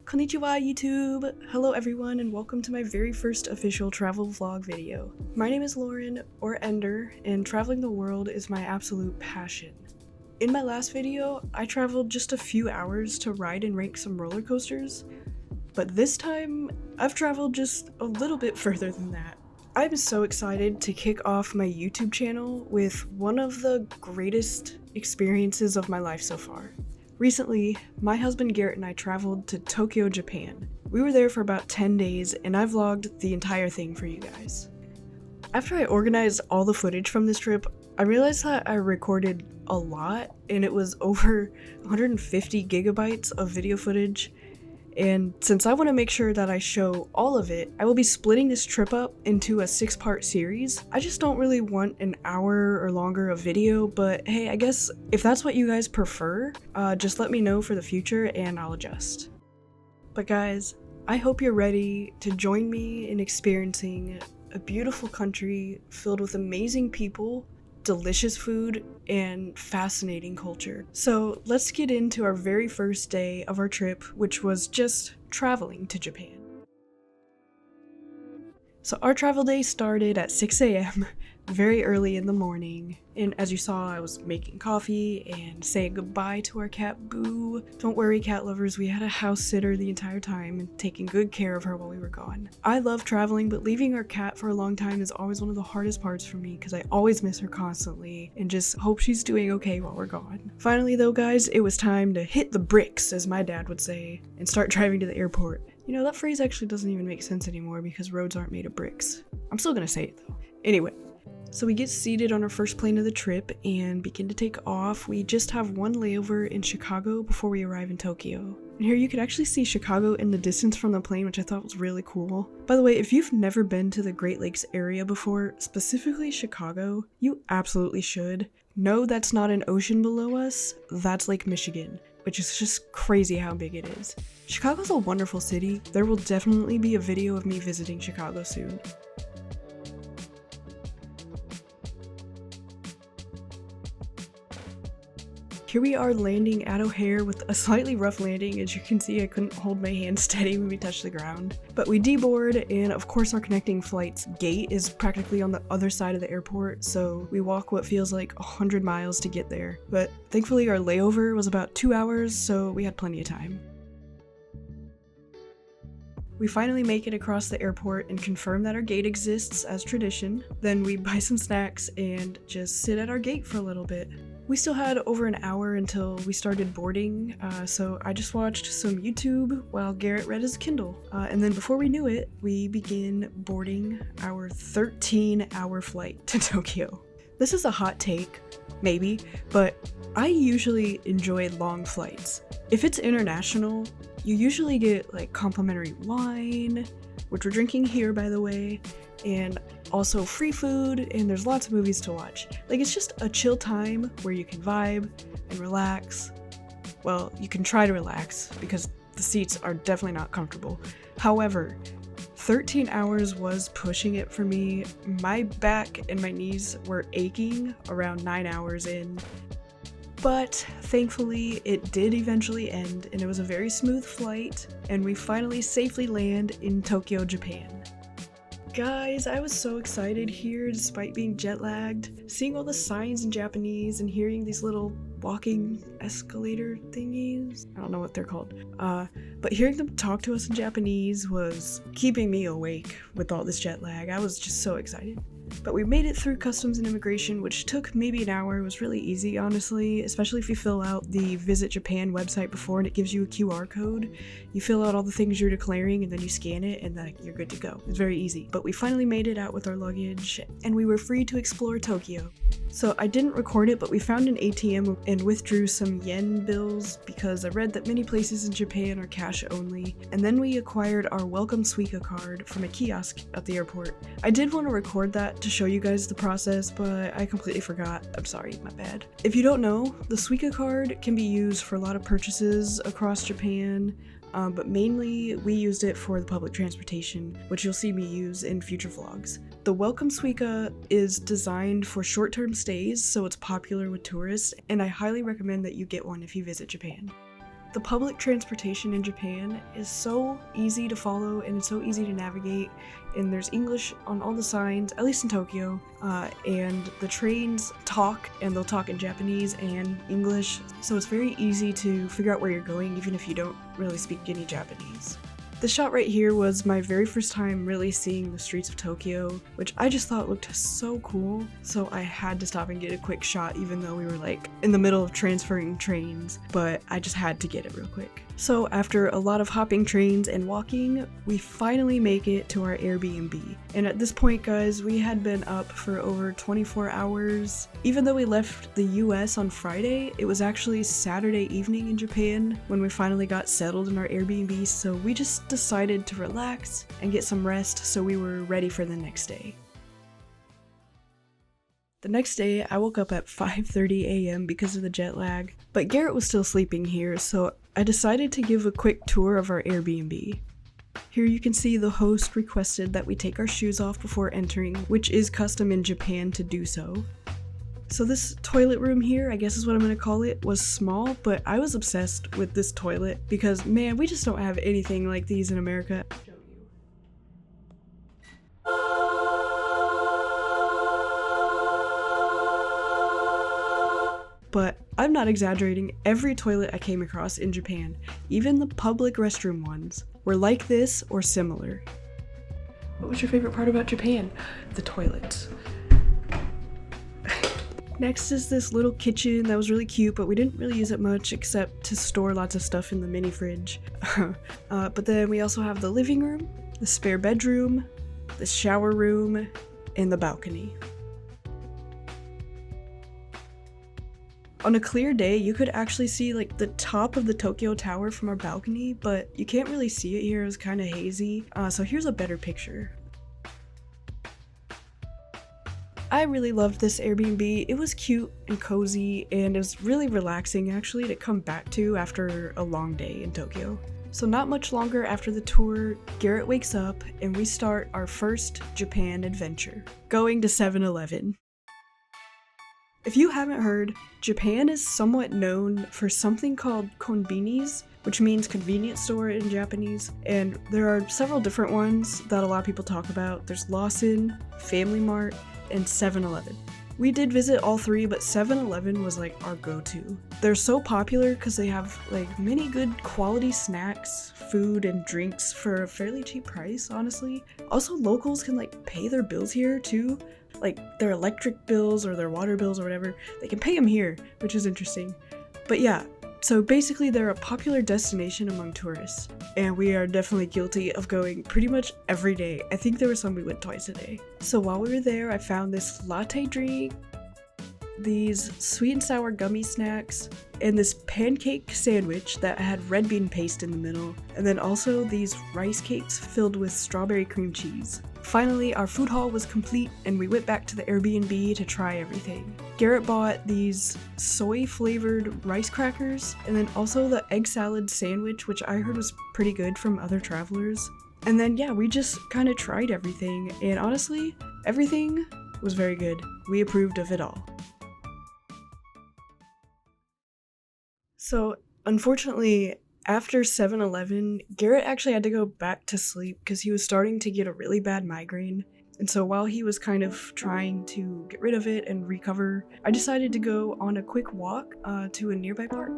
Konnichiwa YouTube! Hello everyone and welcome to my very first official travel vlog video. My name is Lauren, or Ender, and traveling the world is my absolute passion. In my last video, I traveled just a few hours to ride and rank some roller coasters, but this time, I've traveled just a little bit further than that. I'm so excited to kick off my YouTube channel with one of the greatest experiences of my life so far. Recently, my husband Garrett and I traveled to Tokyo, Japan. We were there for about 10 days and I vlogged the entire thing for you guys. After I organized all the footage from this trip, I realized that I recorded a lot and it was over 150 gigabytes of video footage. And since I want to make sure that I show all of it, I will be splitting this trip up into a 6-part series. I just don't really want an hour or longer of video, but hey, I guess if that's what you guys prefer, just let me know for the future and I'll adjust. But guys, I hope you're ready to join me in experiencing a beautiful country filled with amazing people, delicious food, and fascinating culture. So let's get into our very first day of our trip, which was just traveling to Japan. So our travel day started at 6 a.m. very early in the morning, and as you saw, I was making coffee and saying goodbye to our cat Boo. Don't worry, cat lovers, we had a house sitter the entire time and taking good care of her while we were gone. I love traveling, but leaving our cat for a long time is always one of the hardest parts for me because I always miss her constantly and just hope she's doing okay while we're gone. Finally though guys, it was time to hit the bricks, as my dad would say, and start driving to the airport. You know, that phrase actually doesn't even make sense anymore because roads aren't made of bricks. I'm still gonna say it though. Anyway, so we get seated on our first plane of the trip and begin to take off. We just have one layover in Chicago before we arrive in Tokyo. And here you can actually see Chicago in the distance from the plane, which I thought was really cool. By the way, if you've never been to the Great Lakes area before, specifically Chicago, you absolutely should. No, that's not an ocean below us, that's Lake Michigan, which is just crazy how big it is. Chicago's a wonderful city. There will definitely be a video of me visiting Chicago soon. Here we are landing at O'Hare with a slightly rough landing. As you can see, I couldn't hold my hand steady when we touched the ground. But we deboard, and of course our connecting flight's gate is practically on the other side of the airport, so we walk what feels like 100 miles to get there. But thankfully our layover was about 2 hours, so we had plenty of time. We finally make it across the airport and confirm that our gate exists as tradition. Then we buy some snacks and just sit at our gate for a little bit. We still had over an hour until we started boarding, so I just watched some YouTube while Garrett read his Kindle. And then before we knew it, we begin boarding our 13-hour flight to Tokyo. This is a hot take, maybe, but I usually enjoy long flights. If it's international, you usually get like complimentary wine, which we're drinking here by the way, and also free food, and there's lots of movies to watch. Like, it's just a chill time where you can vibe and relax. Well, you can try to relax because the seats are definitely not comfortable. However, 13 hours was pushing it for me. My back and my knees were aching around 9 hours in. But thankfully it did eventually end, and it was a very smooth flight, and we finally safely land in Tokyo, Japan. Guys, I was so excited here despite being jet lagged. Seeing all the signs in Japanese and hearing these little walking escalator thingies. I don't know what they're called. But hearing them talk to us in Japanese was keeping me awake with all this jet lag. I was just so excited. But we made it through customs and immigration, which took maybe an hour. It was really easy, honestly, especially if you fill out the Visit Japan website before and it gives you a QR code. You fill out all the things you're declaring and then you scan it and then you're good to go. It's very easy. But we finally made it out with our luggage and we were free to explore Tokyo. So I didn't record it, but we found an ATM and withdrew some yen bills because I read that many places in Japan are cash only. And then we acquired our welcome Suica card from a kiosk at the airport. I did want to record that to show you guys the process, but I completely forgot. I'm sorry, my bad. If you don't know, the Suica card can be used for a lot of purchases across Japan, but mainly we used it for the public transportation, which you'll see me use in future vlogs. The Welcome Suica is designed for short-term stays, so it's popular with tourists, and I highly recommend that you get one if you visit Japan. The public transportation in Japan is so easy to follow and it's so easy to navigate, and there's English on all the signs, at least in Tokyo, and the trains talk, and they'll talk in Japanese and English, so it's very easy to figure out where you're going even if you don't really speak any Japanese. This shot right here was my very first time really seeing the streets of Tokyo, which I just thought looked so cool, so I had to stop and get a quick shot even though we were like in the middle of transferring trains, but I just had to get it real quick. So after a lot of hopping trains and walking, we finally make it to our Airbnb. And at this point, guys, we had been up for over 24 hours. Even though we left the US on Friday, it was actually Saturday evening in Japan when we finally got settled in our Airbnb, so we just decided to relax and get some rest so we were ready for the next day. The next day, I woke up at 5:30 a.m. because of the jet lag, but Garrett was still sleeping here, so I decided to give a quick tour of our Airbnb. Here you can see the host requested that we take our shoes off before entering, which is custom in Japan to do so. So this toilet room here, I guess is what I'm gonna call it, was small, but I was obsessed with this toilet because, man, we just don't have anything like these in America. But I'm not exaggerating, every toilet I came across in Japan, even the public restroom ones, were like this or similar. What was your favorite part about Japan? The toilets. Next is this little kitchen that was really cute, but we didn't really use it much except to store lots of stuff in the mini fridge. But then we also have the living room, the spare bedroom, the shower room, and the balcony. On a clear day, you could actually see like the top of the Tokyo Tower from our balcony, but you can't really see it here, it was kind of hazy, so here's a better picture. I really loved this Airbnb. It was cute and cozy, and it was really relaxing actually to come back to after a long day in Tokyo. So not much longer after the tour, Garrett wakes up and we start our first Japan adventure, going to 7-Eleven. If you haven't heard, Japan is somewhat known for something called konbinis, which means convenience store in Japanese, and there are several different ones that a lot of people talk about. There's Lawson, Family Mart, and 7-Eleven. We did visit all three, but 7-Eleven was like our go-to. They're so popular because they have like many good quality snacks, food, and drinks for a fairly cheap price, honestly. Also, locals can like pay their bills here too. Like their electric bills or their water bills or whatever, they can pay them here, which is interesting. But yeah, so basically they're a popular destination among tourists, and we are definitely guilty of going pretty much every day. I think there were some we went twice a day. So while we were there, I found this latte drink, these sweet and sour gummy snacks, and this pancake sandwich that had red bean paste in the middle, and then also these rice cakes filled with strawberry cream cheese. Finally, our food haul was complete and we went back to the Airbnb to try everything. Garrett bought these soy-flavored rice crackers and then also the egg salad sandwich, which I heard was pretty good from other travelers. And then yeah, we just kind of tried everything, and honestly, everything was very good. We approved of it all. So unfortunately, after 7-Eleven, Garrett actually had to go back to sleep because he was starting to get a really bad migraine. And so while he was kind of trying to get rid of it and recover, I decided to go on a quick walk to a nearby park.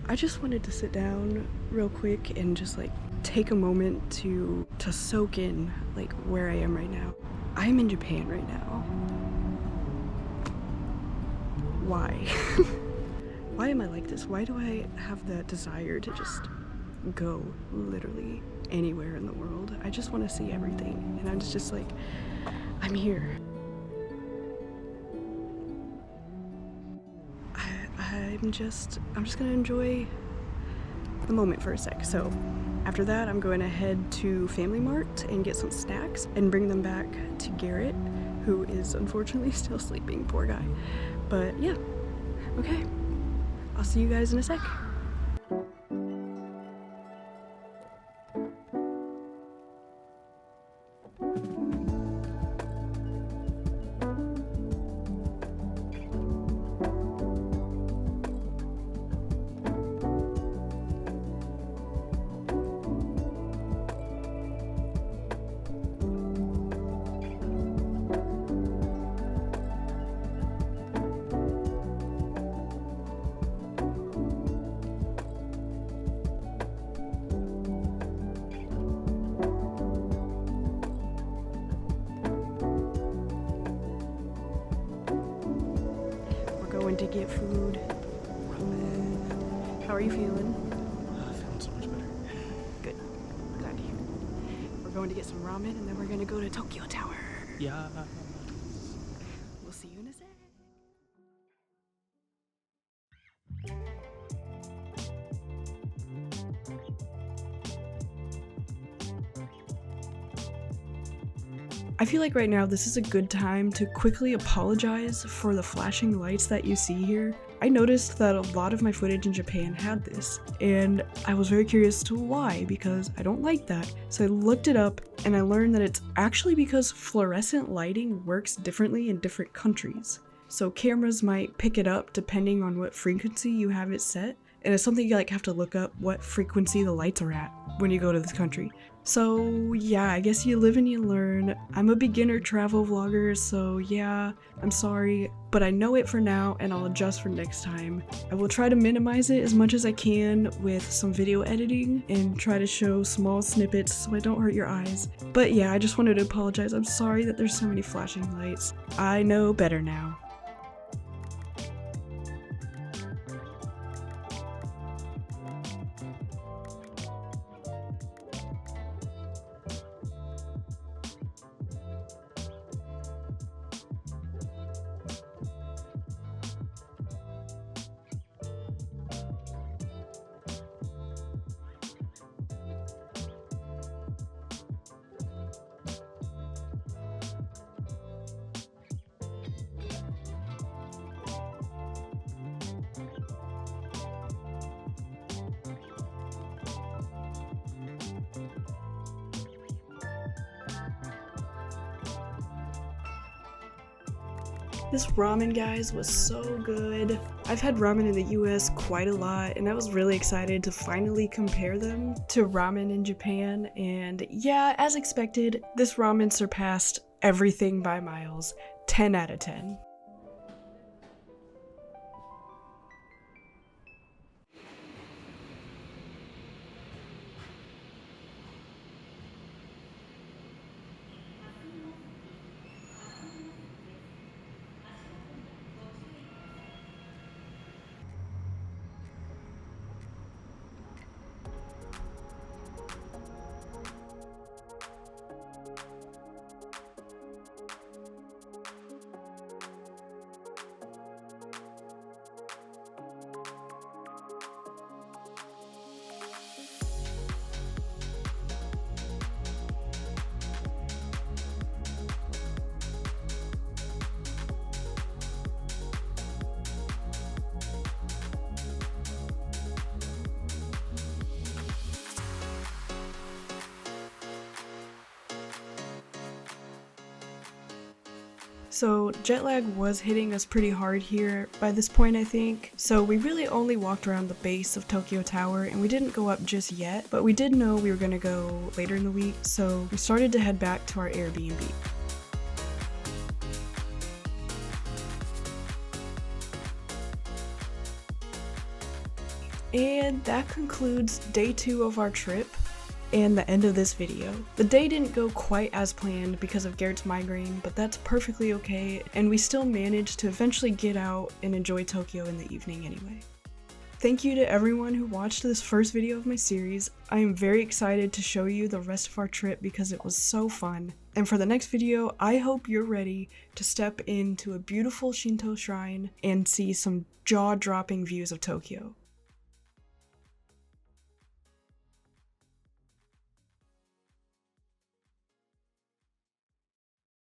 I just wanted to sit down real quick and just like take a moment to soak in like where I am right now. I'm in Japan right now. Why? Why am I like this? Why do I have that desire to just go literally anywhere in the world? I just want to see everything, and I'm just like, I'm here. I'm just gonna enjoy the moment for a sec. So after that, I'm going to head to Family Mart and get some snacks and bring them back to Garrett, who is unfortunately still sleeping, poor guy. But yeah, okay, I'll see you guys in a sec. To get food. Ramen. How are you feeling? Feeling so much better. Good. Glad to hear. We're going to get some ramen and then we're going to go to Tokyo Tower. Yeah. We'll see you in a sec. I feel like right now this is a good time to quickly apologize for the flashing lights that you see here. I noticed that a lot of my footage in Japan had this, and I was very curious to why, because I don't like that. So I looked it up and I learned that it's actually because fluorescent lighting works differently in different countries. So cameras might pick it up depending on what frequency you have it set, and it's something you like have to look up what frequency the lights are at when you go to this country. So yeah, I guess you live and you learn. I'm a beginner travel vlogger, so yeah, I'm sorry, but I know it for now and I'll adjust for next time. I will try to minimize it as much as I can with some video editing and try to show small snippets so I don't hurt your eyes. But yeah, I just wanted to apologize. I'm sorry that there's so many flashing lights. I know better now. This ramen, guys, was so good. I've had ramen in the US quite a lot, and I was really excited to finally compare them to ramen in Japan. And yeah, as expected, this ramen surpassed everything by miles. 10 out of 10. So jet lag was hitting us pretty hard here by this point, I think. So we really only walked around the base of Tokyo Tower and we didn't go up just yet, but we did know we were gonna go later in the week, so we started to head back to our Airbnb. And that concludes day 2 of our trip and the end of this video. The day didn't go quite as planned because of Garrett's migraine, but that's perfectly okay, and we still managed to eventually get out and enjoy Tokyo in the evening anyway. Thank you to everyone who watched this first video of my series. I am very excited to show you the rest of our trip because it was so fun. And for the next video, I hope you're ready to step into a beautiful Shinto shrine and see some jaw-dropping views of Tokyo.